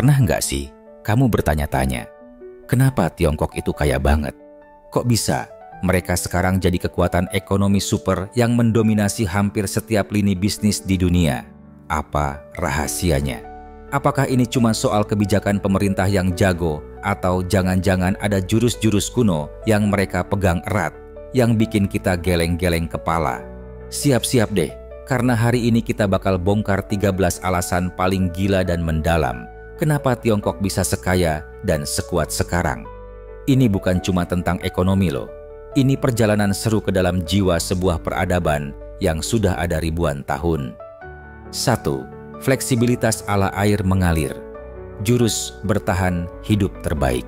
Pernah nggak sih kamu bertanya-tanya, kenapa Tiongkok itu kaya banget? Kok bisa mereka sekarang jadi kekuatan ekonomi super yang mendominasi hampir setiap lini bisnis di dunia? Apa rahasianya? Apakah ini cuma soal kebijakan pemerintah yang jago, atau jangan-jangan ada jurus-jurus kuno yang mereka pegang erat, yang bikin kita geleng-geleng kepala? Siap-siap deh, karena hari ini kita bakal bongkar 13 alasan paling gila dan mendalam kenapa Tiongkok bisa sekaya dan sekuat sekarang. Ini bukan cuma tentang ekonomi loh. Ini perjalanan seru ke dalam jiwa sebuah peradaban yang sudah ada ribuan tahun. 1. Fleksibilitas ala air mengalir. Jurus bertahan hidup terbaik.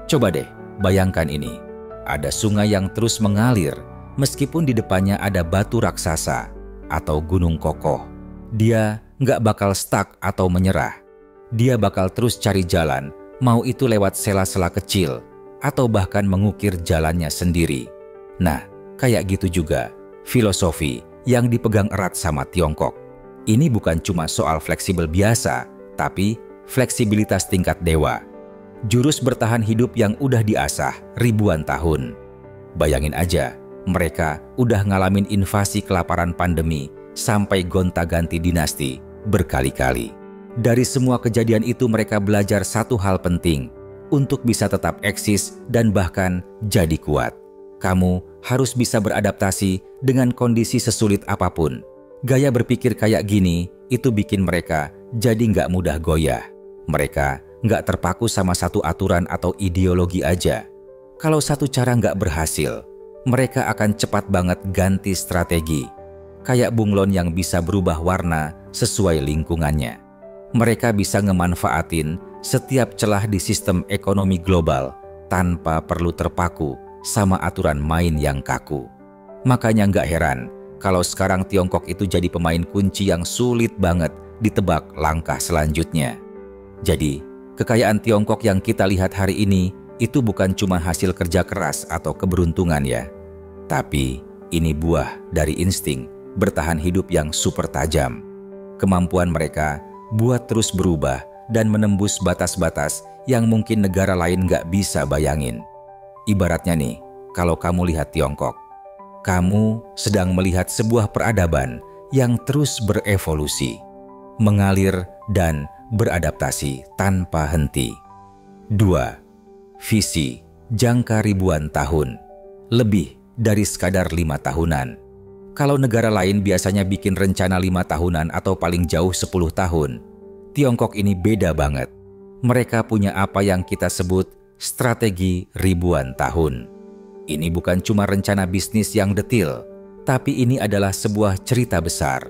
Coba deh bayangkan ini. Ada sungai yang terus mengalir meskipun di depannya ada batu raksasa atau gunung kokoh. Dia nggak bakal stuck atau menyerah. Dia bakal terus cari jalan, mau itu lewat sela-sela kecil atau bahkan mengukir jalannya sendiri. Nah, kayak gitu juga filosofi yang dipegang erat sama Tiongkok. Ini bukan cuma soal fleksibel biasa, tapi fleksibilitas tingkat dewa. Jurus bertahan hidup yang udah diasah ribuan tahun. Bayangin aja, mereka udah ngalamin invasi kelaparan pandemi sampai gonta-ganti dinasti berkali-kali. Dari semua kejadian itu mereka belajar satu hal penting untuk bisa tetap eksis dan bahkan jadi kuat. Kamu harus bisa beradaptasi dengan kondisi sesulit apapun. Gaya berpikir kayak gini itu bikin mereka jadi nggak mudah goyah. Mereka nggak terpaku sama satu aturan atau ideologi aja. Kalau satu cara nggak berhasil, mereka akan cepat banget ganti strategi. Kayak bunglon yang bisa berubah warna sesuai lingkungannya. Mereka bisa ngemanfaatin setiap celah di sistem ekonomi global tanpa perlu terpaku sama aturan main yang kaku. Makanya nggak heran kalau sekarang Tiongkok itu jadi pemain kunci yang sulit banget ditebak langkah selanjutnya. Jadi, kekayaan Tiongkok yang kita lihat hari ini itu bukan cuma hasil kerja keras atau keberuntungan ya. Tapi, ini buah dari insting bertahan hidup yang super tajam. Kemampuan mereka buat terus berubah dan menembus batas-batas yang mungkin negara lain nggak bisa bayangin. Ibaratnya nih, kalau kamu lihat Tiongkok, kamu sedang melihat sebuah peradaban yang terus berevolusi, mengalir dan beradaptasi tanpa henti. 2. Visi jangka ribuan tahun, lebih dari sekadar 5 tahunan. Kalau negara lain biasanya bikin rencana 5 tahunan atau paling jauh 10 tahun, Tiongkok ini beda banget. Mereka punya apa yang kita sebut strategi ribuan tahun. Ini bukan cuma rencana bisnis yang detil, tapi ini adalah sebuah cerita besar.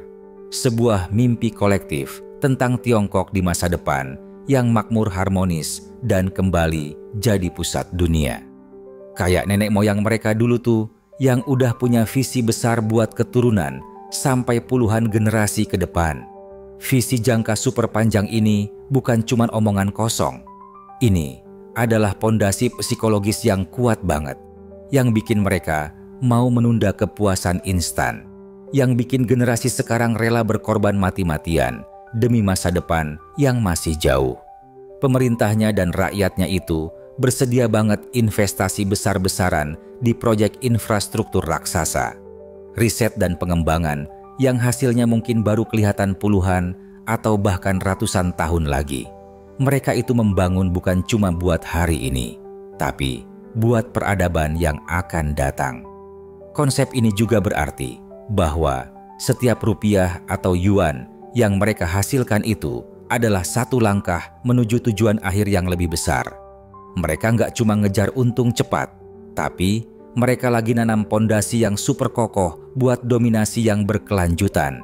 Sebuah mimpi kolektif tentang Tiongkok di masa depan yang makmur harmonis dan kembali jadi pusat dunia. Kayak nenek moyang mereka dulu tuh, yang udah punya visi besar buat keturunan sampai puluhan generasi ke depan. Visi jangka super panjang ini bukan cuma omongan kosong. Ini adalah pondasi psikologis yang kuat banget, yang bikin mereka mau menunda kepuasan instan, yang bikin generasi sekarang rela berkorban mati-matian demi masa depan yang masih jauh. Pemerintahnya dan rakyatnya itu bersedia banget investasi besar-besaran di proyek infrastruktur raksasa, riset dan pengembangan yang hasilnya mungkin baru kelihatan puluhan atau bahkan ratusan tahun lagi. Mereka itu membangun bukan cuma buat hari ini, tapi buat peradaban yang akan datang. Konsep ini juga berarti bahwa setiap rupiah atau yuan yang mereka hasilkan itu adalah satu langkah menuju tujuan akhir yang lebih besar. Mereka nggak cuma ngejar untung cepat, tapi mereka lagi nanam pondasi yang super kokoh buat dominasi yang berkelanjutan.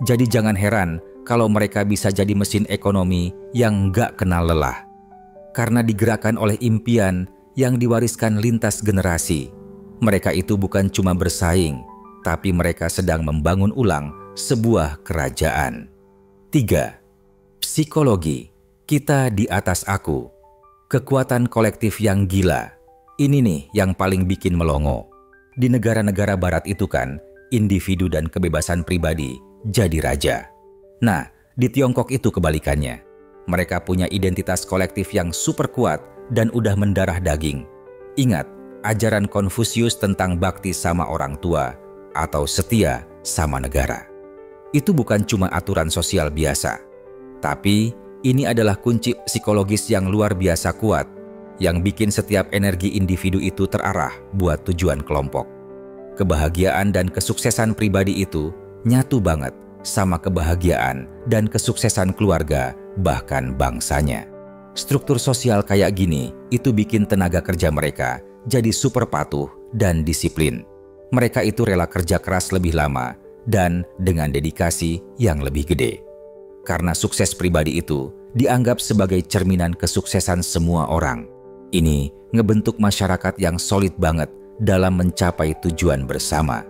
Jadi jangan heran kalau mereka bisa jadi mesin ekonomi yang nggak kenal lelah. Karena digerakkan oleh impian yang diwariskan lintas generasi. Mereka itu bukan cuma bersaing, tapi mereka sedang membangun ulang sebuah kerajaan. 3. Psikologi, kita di atas aku. Kekuatan kolektif yang gila. Ini nih yang paling bikin melongo. Di negara-negara barat itu kan, individu dan kebebasan pribadi jadi raja. Nah, di Tiongkok itu kebalikannya. Mereka punya identitas kolektif yang super kuat dan udah mendarah daging. Ingat, ajaran Konfusius tentang bakti sama orang tua atau setia sama negara. Itu bukan cuma aturan sosial biasa, tapi ini adalah kunci psikologis yang luar biasa kuat yang bikin setiap energi individu itu terarah buat tujuan kelompok. Kebahagiaan dan kesuksesan pribadi itu nyatu banget sama kebahagiaan dan kesuksesan keluarga, bahkan bangsanya. Struktur sosial kayak gini itu bikin tenaga kerja mereka jadi super patuh dan disiplin. Mereka itu rela kerja keras lebih lama dan dengan dedikasi yang lebih gede. Karena sukses pribadi itu dianggap sebagai cerminan kesuksesan semua orang. Ini ngebentuk masyarakat yang solid banget dalam mencapai tujuan bersama.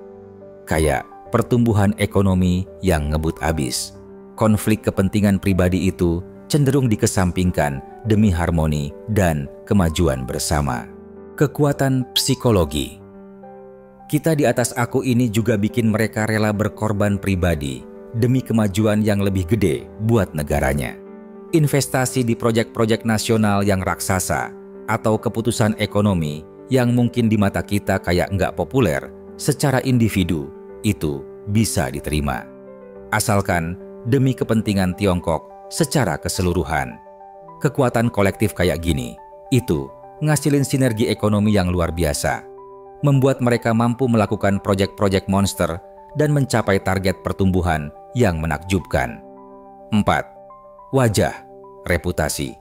Kayak pertumbuhan ekonomi yang ngebut abis. Konflik kepentingan pribadi itu cenderung dikesampingkan demi harmoni dan kemajuan bersama. Kekuatan psikologi. Kita di atas aku ini juga bikin mereka rela berkorban pribadi demi kemajuan yang lebih gede buat negaranya. Investasi di proyek-proyek nasional yang raksasa atau keputusan ekonomi yang mungkin di mata kita kayak nggak populer secara individu itu bisa diterima. Asalkan demi kepentingan Tiongkok secara keseluruhan. Kekuatan kolektif kayak gini, itu ngasilin sinergi ekonomi yang luar biasa. Membuat mereka mampu melakukan proyek-proyek monster dan mencapai target pertumbuhan yang menakjubkan. 4. Wajah, reputasi.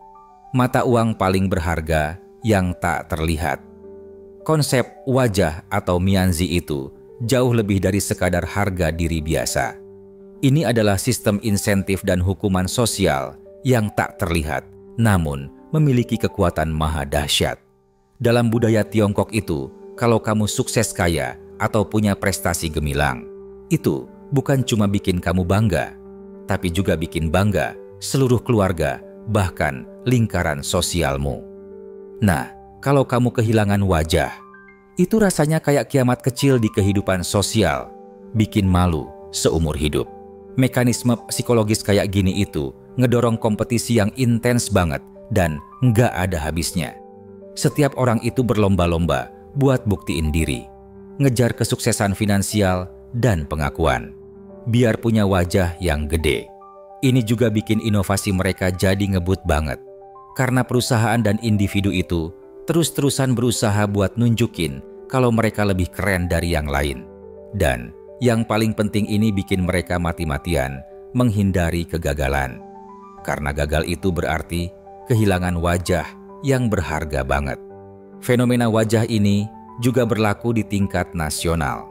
Mata uang paling berharga yang tak terlihat. Konsep wajah atau mianzi itu jauh lebih dari sekadar harga diri biasa. Ini adalah sistem insentif dan hukuman sosial yang tak terlihat, namun memiliki kekuatan maha dahsyat. Dalam budaya Tiongkok itu, kalau kamu sukses kaya atau punya prestasi gemilang, itu bukan cuma bikin kamu bangga, tapi juga bikin bangga seluruh keluarga, bahkan lingkaran sosialmu. Nah, kalau kamu kehilangan wajah, itu rasanya kayak kiamat kecil di kehidupan sosial, bikin malu seumur hidup. Mekanisme psikologis kayak gini itu ngedorong kompetisi yang intens banget dan nggak ada habisnya. Setiap orang itu berlomba-lomba buat buktiin diri, ngejar kesuksesan finansial dan pengakuan, biar punya wajah yang gede. Ini juga bikin inovasi mereka jadi ngebut banget, karena perusahaan dan individu itu terus-terusan berusaha buat nunjukin kalau mereka lebih keren dari yang lain. Dan yang paling penting ini bikin mereka mati-matian menghindari kegagalan. Karena gagal itu berarti kehilangan wajah yang berharga banget. Fenomena wajah ini juga berlaku di tingkat nasional.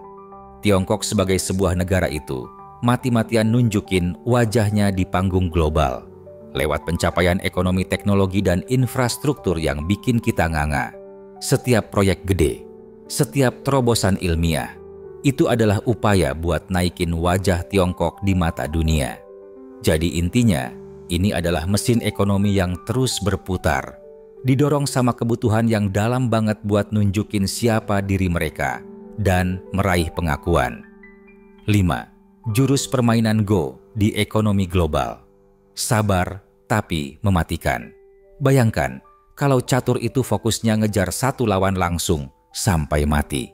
Tiongkok sebagai sebuah negara itu mati-matian nunjukin wajahnya di panggung global lewat pencapaian ekonomi, teknologi, dan infrastruktur yang bikin kita nganga. Setiap proyek gede, setiap terobosan ilmiah, itu adalah upaya buat naikin wajah Tiongkok di mata dunia. Jadi intinya, ini adalah mesin ekonomi yang terus berputar, didorong sama kebutuhan yang dalam banget buat nunjukin siapa diri mereka dan meraih pengakuan. 5. Jurus permainan Go di ekonomi global. Sabar tapi mematikan. Bayangkan kalau catur itu fokusnya ngejar satu lawan langsung sampai mati.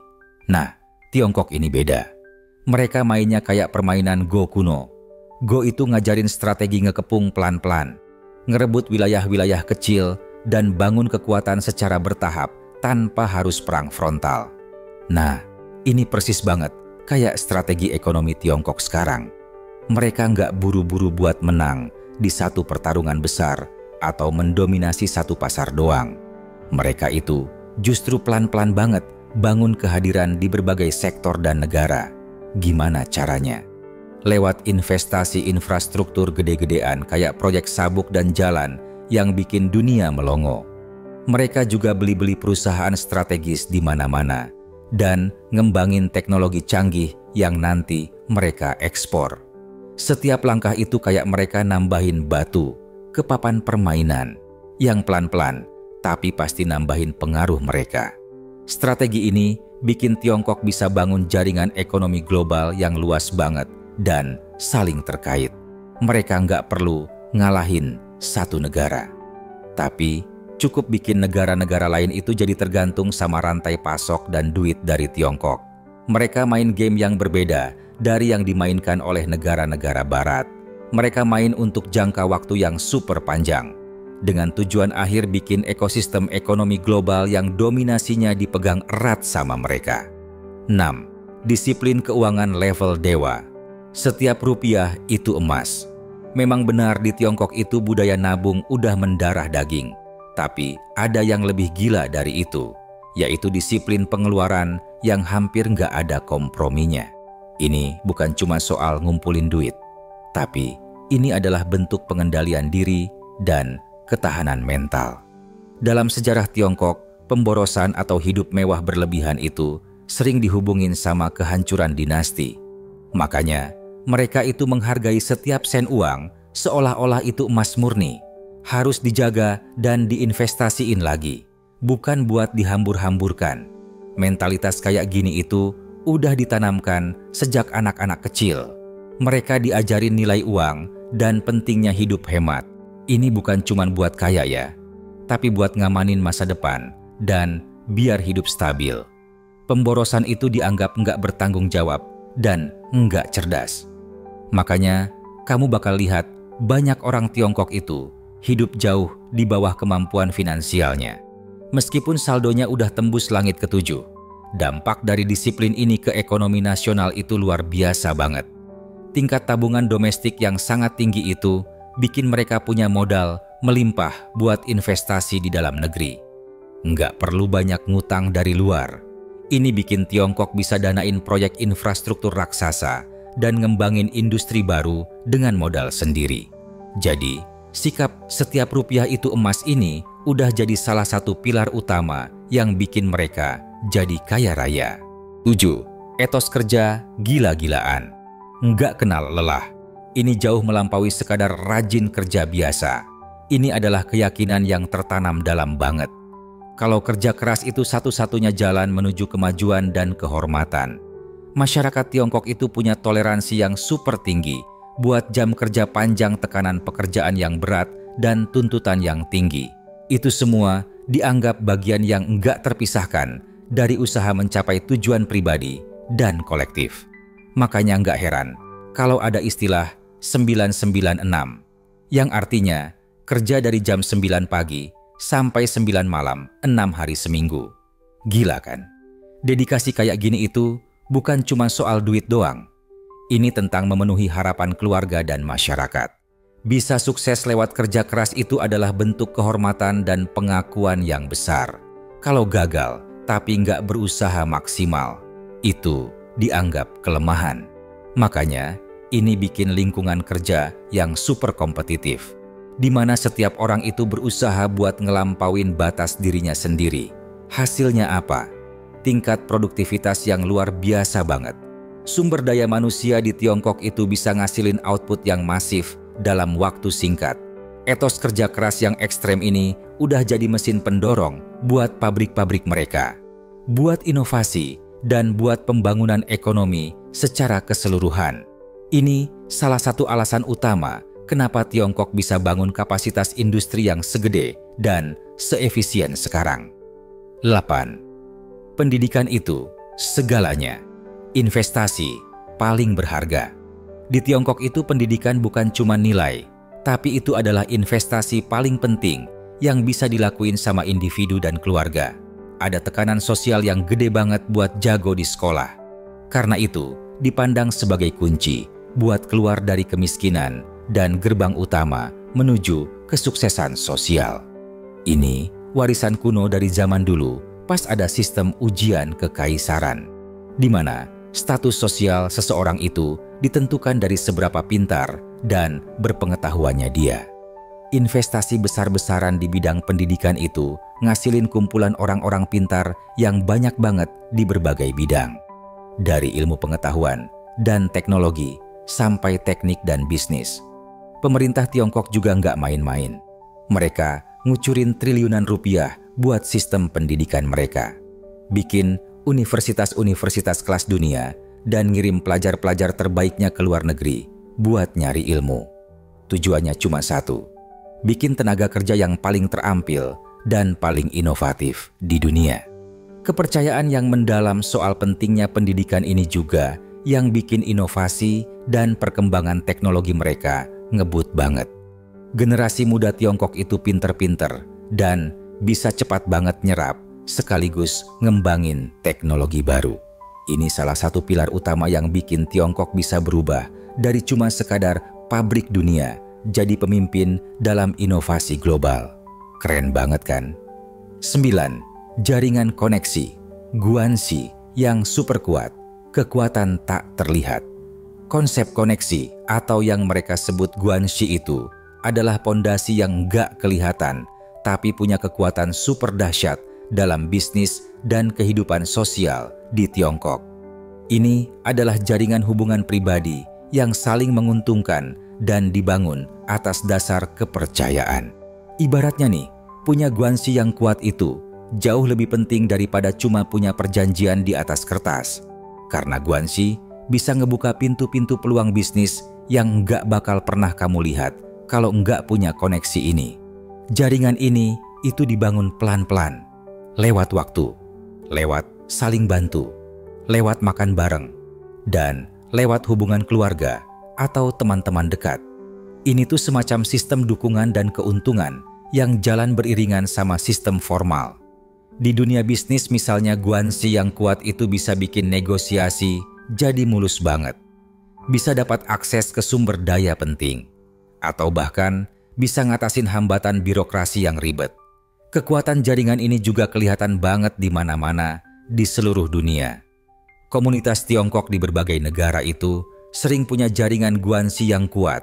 Nah, Tiongkok ini beda. Mereka mainnya kayak permainan Go kuno. Go itu ngajarin strategi ngekepung pelan-pelan, ngerebut wilayah-wilayah kecil, dan bangun kekuatan secara bertahap tanpa harus perang frontal. Nah, ini persis banget kayak strategi ekonomi Tiongkok sekarang. Mereka nggak buru-buru buat menang di satu pertarungan besar atau mendominasi satu pasar doang. Mereka itu justru pelan-pelan banget bangun kehadiran di berbagai sektor dan negara. Gimana caranya? Lewat investasi infrastruktur gede-gedean kayak proyek sabuk dan jalan yang bikin dunia melongo. Mereka juga beli-beli perusahaan strategis di mana-mana dan ngembangin teknologi canggih yang nanti mereka ekspor. Setiap langkah itu kayak mereka nambahin batu ke papan permainan yang pelan-pelan tapi pasti nambahin pengaruh mereka. Strategi ini bikin Tiongkok bisa bangun jaringan ekonomi global yang luas banget dan saling terkait. Mereka nggak perlu ngalahin satu negara. Tapi cukup bikin negara-negara lain itu jadi tergantung sama rantai pasok dan duit dari Tiongkok. Mereka main game yang berbeda dari yang dimainkan oleh negara-negara barat. Mereka main untuk jangka waktu yang super panjang, dengan tujuan akhir bikin ekosistem ekonomi global yang dominasinya dipegang erat sama mereka. 6. Disiplin keuangan level dewa. Setiap rupiah itu emas. Memang benar di Tiongkok itu budaya nabung udah mendarah daging. Tapi ada yang lebih gila dari itu, yaitu disiplin pengeluaran yang hampir nggak ada komprominya. Ini bukan cuma soal ngumpulin duit, tapi ini adalah bentuk pengendalian diri dan ketahanan mental. Dalam sejarah Tiongkok, pemborosan atau hidup mewah berlebihan itu sering dihubungin sama kehancuran dinasti. Makanya, mereka itu menghargai setiap sen uang seolah-olah itu emas murni. Harus dijaga dan diinvestasiin lagi, bukan buat dihambur-hamburkan. Mentalitas kayak gini itu udah ditanamkan sejak anak-anak kecil. Mereka diajarin nilai uang dan pentingnya hidup hemat. Ini bukan cuma buat kaya ya, tapi buat ngamanin masa depan dan biar hidup stabil. Pemborosan itu dianggap nggak bertanggung jawab dan nggak cerdas. Makanya kamu bakal lihat banyak orang Tiongkok itu hidup jauh di bawah kemampuan finansialnya. Meskipun saldonya udah tembus langit ketujuh, dampak dari disiplin ini ke ekonomi nasional itu luar biasa banget. Tingkat tabungan domestik yang sangat tinggi itu bikin mereka punya modal melimpah buat investasi di dalam negeri. Nggak perlu banyak ngutang dari luar. Ini bikin Tiongkok bisa danain proyek infrastruktur raksasa dan ngembangin industri baru dengan modal sendiri. Jadi, sikap setiap rupiah itu emas ini udah jadi salah satu pilar utama yang bikin mereka jadi kaya raya. 7. Etos kerja gila-gilaan. Nggak kenal lelah. Ini jauh melampaui sekadar rajin kerja biasa. Ini adalah keyakinan yang tertanam dalam banget. Kalau kerja keras itu satu-satunya jalan menuju kemajuan dan kehormatan. Masyarakat Tiongkok itu punya toleransi yang super tinggi buat jam kerja panjang, tekanan pekerjaan yang berat, dan tuntutan yang tinggi. Itu semua dianggap bagian yang enggak terpisahkan dari usaha mencapai tujuan pribadi dan kolektif. Makanya enggak heran kalau ada istilah 996, yang artinya kerja dari jam 9 pagi sampai 9 malam, 6 hari seminggu. Gila kan? Dedikasi kayak gini itu bukan cuma soal duit doang. Ini tentang memenuhi harapan keluarga dan masyarakat. Bisa sukses lewat kerja keras itu adalah bentuk kehormatan dan pengakuan yang besar. Kalau gagal tapi nggak berusaha maksimal, itu dianggap kelemahan. Makanya ini bikin lingkungan kerja yang super kompetitif, di mana setiap orang itu berusaha buat ngelampauin batas dirinya sendiri. Hasilnya apa? Tingkat produktivitas yang luar biasa banget. Sumber daya manusia di Tiongkok itu bisa ngasilin output yang masif dalam waktu singkat. Etos kerja keras yang ekstrem ini udah jadi mesin pendorong buat pabrik-pabrik mereka, buat inovasi, dan buat pembangunan ekonomi secara keseluruhan. Ini salah satu alasan utama kenapa Tiongkok bisa bangun kapasitas industri yang segede dan seefisien sekarang. 8. Pendidikan itu segalanya. Investasi paling berharga. Di Tiongkok itu pendidikan bukan cuma nilai, tapi itu adalah investasi paling penting yang bisa dilakuin sama individu dan keluarga. Ada tekanan sosial yang gede banget buat jago di sekolah. Karena itu, dipandang sebagai kunci buat keluar dari kemiskinan dan gerbang utama menuju kesuksesan sosial. Ini warisan kuno dari zaman dulu pas ada sistem ujian kekaisaran, di mana status sosial seseorang itu ditentukan dari seberapa pintar dan berpengetahuannya dia. Investasi besar-besaran di bidang pendidikan itu ngasilin kumpulan orang-orang pintar yang banyak banget di berbagai bidang. Dari ilmu pengetahuan dan teknologi sampai teknik dan bisnis. Pemerintah Tiongkok juga nggak main-main. Mereka ngucurin triliunan rupiah buat sistem pendidikan mereka. Bikin universitas-universitas kelas dunia dan ngirim pelajar-pelajar terbaiknya ke luar negeri buat nyari ilmu. Tujuannya cuma satu, bikin tenaga kerja yang paling terampil dan paling inovatif di dunia. Kepercayaan yang mendalam soal pentingnya pendidikan ini juga yang bikin inovasi dan perkembangan teknologi mereka ngebut banget. Generasi muda Tiongkok itu pinter-pinter dan bisa cepat banget nyerap sekaligus ngembangin teknologi baru. Ini salah satu pilar utama yang bikin Tiongkok bisa berubah dari cuma sekadar pabrik dunia jadi pemimpin dalam inovasi global. Keren banget kan? 9. Jaringan koneksi, guanxi yang super kuat, kekuatan tak terlihat. Konsep koneksi atau yang mereka sebut guanxi itu adalah pondasi yang gak kelihatan tapi punya kekuatan super dahsyat dalam bisnis dan kehidupan sosial di Tiongkok. Ini adalah jaringan hubungan pribadi yang saling menguntungkan dan dibangun atas dasar kepercayaan. Ibaratnya nih, punya guanxi yang kuat itu jauh lebih penting daripada cuma punya perjanjian di atas kertas. Karena guanxi bisa ngebuka pintu-pintu peluang bisnis yang nggak bakal pernah kamu lihat kalau nggak punya koneksi ini. Jaringan ini itu dibangun pelan-pelan, lewat waktu, lewat saling bantu, lewat makan bareng, dan lewat hubungan keluarga atau teman-teman dekat. Ini tuh semacam sistem dukungan dan keuntungan yang jalan beriringan sama sistem formal. Di dunia bisnis misalnya guanxi yang kuat itu bisa bikin negosiasi jadi mulus banget. Bisa dapat akses ke sumber daya penting. Atau bahkan bisa ngatasin hambatan birokrasi yang ribet. Kekuatan jaringan ini juga kelihatan banget di mana-mana di seluruh dunia. Komunitas Tiongkok di berbagai negara itu sering punya jaringan guanxi yang kuat,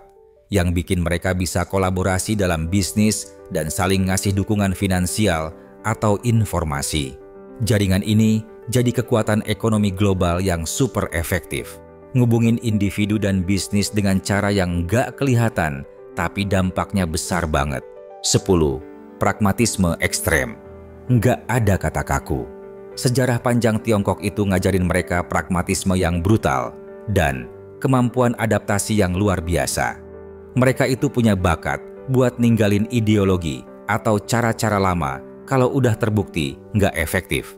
yang bikin mereka bisa kolaborasi dalam bisnis dan saling ngasih dukungan finansial atau informasi. Jaringan ini jadi kekuatan ekonomi global yang super efektif, ngubungin individu dan bisnis dengan cara yang nggak kelihatan, tapi dampaknya besar banget. 10. Pragmatisme ekstrem. Nggak ada kata kaku. Sejarah panjang Tiongkok itu ngajarin mereka pragmatisme yang brutal dan kemampuan adaptasi yang luar biasa. Mereka itu punya bakat buat ninggalin ideologi atau cara-cara lama kalau udah terbukti nggak efektif.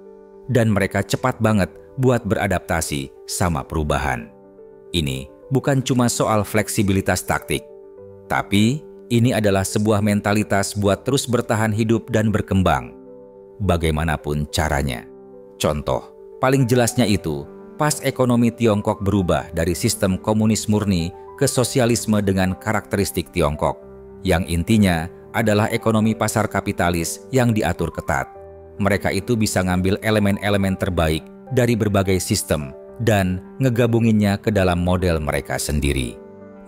Dan mereka cepat banget buat beradaptasi sama perubahan. Ini bukan cuma soal fleksibilitas taktik, tapi ini adalah sebuah mentalitas buat terus bertahan hidup dan berkembang, bagaimanapun caranya. Contoh paling jelasnya itu pas ekonomi Tiongkok berubah dari sistem komunis murni ke sosialisme dengan karakteristik Tiongkok, yang intinya adalah ekonomi pasar kapitalis yang diatur ketat. Mereka itu bisa ngambil elemen-elemen terbaik dari berbagai sistem dan ngegabunginnya ke dalam model mereka sendiri.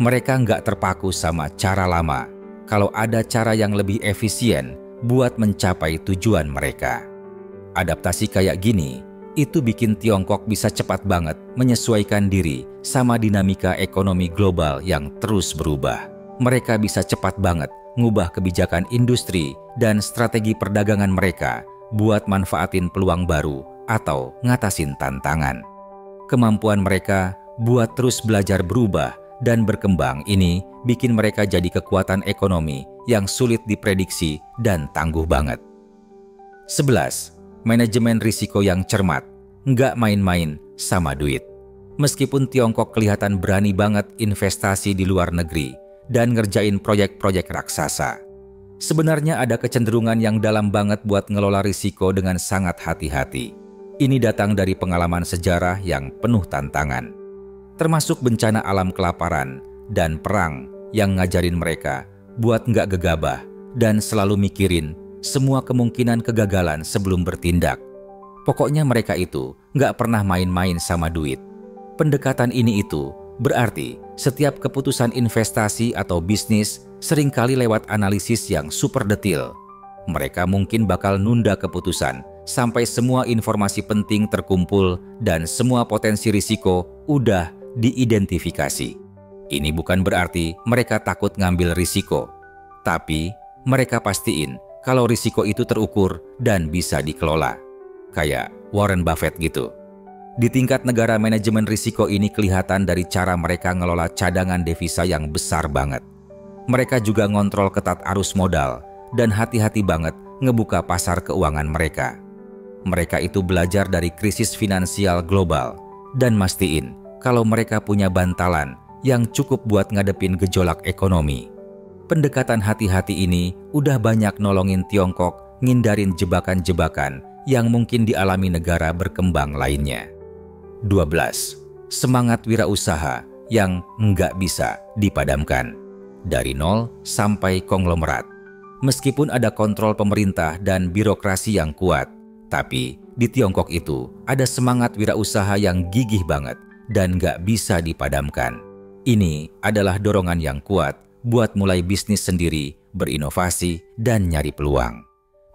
Mereka nggak terpaku sama cara lama kalau ada cara yang lebih efisien buat mencapai tujuan mereka. Adaptasi kayak gini, itu bikin Tiongkok bisa cepat banget menyesuaikan diri sama dinamika ekonomi global yang terus berubah. Mereka bisa cepat banget ngubah kebijakan industri dan strategi perdagangan mereka buat manfaatin peluang baru atau ngatasin tantangan. Kemampuan mereka buat terus belajar berubah dan berkembang ini bikin mereka jadi kekuatan ekonomi yang sulit diprediksi dan tangguh banget. 11. Manajemen risiko yang cermat, nggak main-main sama duit. Meskipun Tiongkok kelihatan berani banget investasi di luar negeri dan ngerjain proyek-proyek raksasa, sebenarnya ada kecenderungan yang dalam banget buat ngelola risiko dengan sangat hati-hati. Ini datang dari pengalaman sejarah yang penuh tantangan, termasuk bencana alam kelaparan dan perang yang ngajarin mereka buat nggak gegabah dan selalu mikirin semua kemungkinan kegagalan sebelum bertindak. Pokoknya mereka itu nggak pernah main-main sama duit. Pendekatan ini itu berarti setiap keputusan investasi atau bisnis seringkali lewat analisis yang super detil. Mereka mungkin bakal nunda keputusan sampai semua informasi penting terkumpul dan semua potensi risiko udah diidentifikasi. Ini bukan berarti mereka takut ngambil risiko, tapi mereka pastiin kalau risiko itu terukur dan bisa dikelola. Kayak Warren Buffett gitu. Di tingkat negara, manajemen risiko ini kelihatan dari cara mereka ngelola cadangan devisa yang besar banget. Mereka juga ngontrol ketat arus modal dan hati-hati banget ngebuka pasar keuangan mereka. Mereka itu belajar dari krisis finansial global dan mastiin kalau mereka punya bantalan yang cukup buat ngadepin gejolak ekonomi. Pendekatan hati-hati ini udah banyak nolongin Tiongkok ngindarin jebakan-jebakan yang mungkin dialami negara berkembang lainnya. 12. Semangat wirausaha yang nggak bisa dipadamkan. Dari nol sampai konglomerat. Meskipun ada kontrol pemerintah dan birokrasi yang kuat, tapi di Tiongkok itu ada semangat wirausaha yang gigih banget dan nggak bisa dipadamkan. Ini adalah dorongan yang kuat buat mulai bisnis sendiri, berinovasi, dan nyari peluang.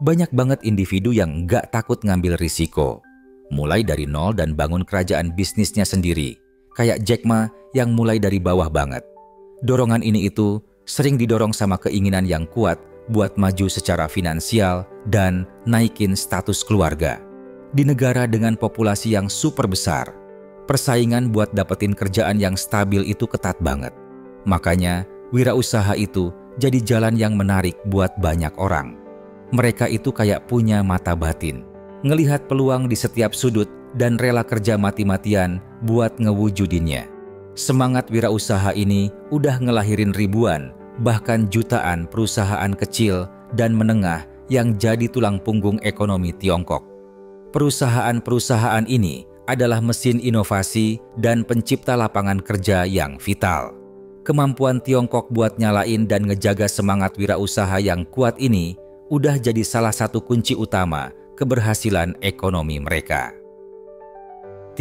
Banyak banget individu yang nggak takut ngambil risiko. Mulai dari nol dan bangun kerajaan bisnisnya sendiri. Kayak Jack Ma yang mulai dari bawah banget. Dorongan ini itu sering didorong sama keinginan yang kuat buat maju secara finansial dan naikin status keluarga. Di negara dengan populasi yang super besar, persaingan buat dapetin kerjaan yang stabil itu ketat banget. Makanya, wirausaha itu jadi jalan yang menarik buat banyak orang. Mereka itu kayak punya mata batin, ngelihat peluang di setiap sudut dan rela kerja mati-matian buat ngewujudinnya. Semangat wirausaha ini udah ngelahirin ribuan, bahkan jutaan perusahaan kecil dan menengah yang jadi tulang punggung ekonomi Tiongkok. Perusahaan-perusahaan ini adalah mesin inovasi dan pencipta lapangan kerja yang vital. Kemampuan Tiongkok buat nyalain dan ngejaga semangat wirausaha yang kuat ini udah jadi salah satu kunci utama keberhasilan ekonomi mereka.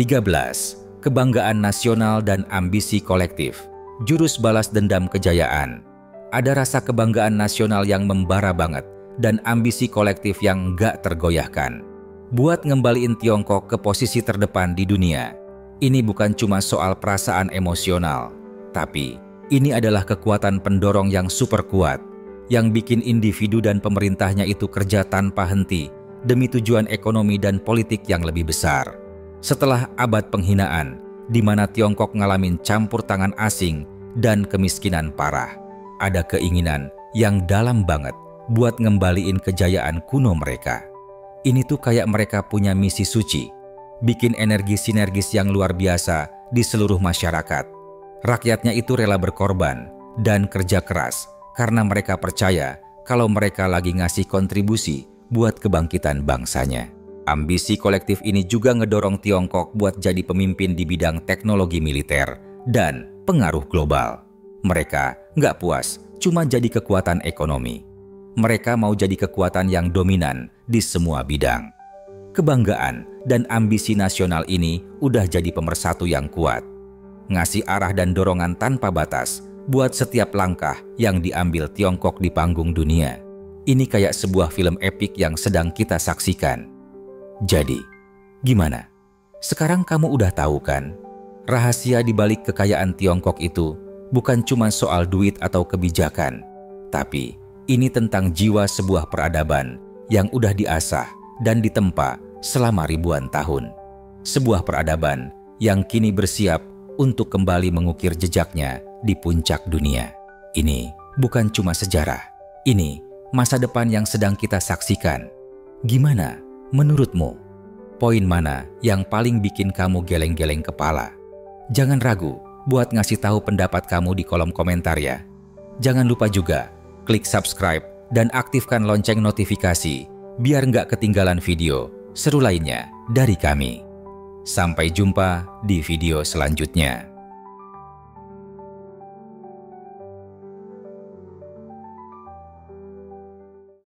13. Kebanggaan nasional dan ambisi kolektif. Jurus balas dendam kejayaan. Ada rasa kebanggaan nasional yang membara banget dan ambisi kolektif yang gak tergoyahkan. Buat ngembaliin Tiongkok ke posisi terdepan di dunia. Ini bukan cuma soal perasaan emosional, tapi ini adalah kekuatan pendorong yang super kuat, yang bikin individu dan pemerintahnya itu kerja tanpa henti demi tujuan ekonomi dan politik yang lebih besar. Setelah abad penghinaan, di mana Tiongkok ngalamin campur tangan asing dan kemiskinan parah, ada keinginan yang dalam banget buat ngembaliin kejayaan kuno mereka. Ini tuh kayak mereka punya misi suci, bikin energi sinergis yang luar biasa di seluruh masyarakat. Rakyatnya itu rela berkorban dan kerja keras karena mereka percaya kalau mereka lagi ngasih kontribusi buat kebangkitan bangsanya. Ambisi kolektif ini juga ngedorong Tiongkok buat jadi pemimpin di bidang teknologi militer dan pengaruh global. Mereka nggak puas cuma jadi kekuatan ekonomi. Mereka mau jadi kekuatan yang dominan di semua bidang. Kebanggaan dan ambisi nasional ini udah jadi pemersatu yang kuat. Ngasih arah dan dorongan tanpa batas buat setiap langkah yang diambil Tiongkok di panggung dunia. Ini kayak sebuah film epik yang sedang kita saksikan. Jadi, gimana? Sekarang kamu udah tahu kan? Rahasia di balik kekayaan Tiongkok itu bukan cuma soal duit atau kebijakan, tapi ini tentang jiwa sebuah peradaban yang udah diasah dan ditempa selama ribuan tahun. Sebuah peradaban yang kini bersiap untuk kembali mengukir jejaknya di puncak dunia. Ini bukan cuma sejarah, ini masa depan yang sedang kita saksikan. Gimana menurutmu? Poin mana yang paling bikin kamu geleng-geleng kepala? Jangan ragu buat ngasih tahu pendapat kamu di kolom komentar ya. Jangan lupa juga klik subscribe dan aktifkan lonceng notifikasi biar nggak ketinggalan video seru lainnya dari kami. Sampai jumpa di video selanjutnya.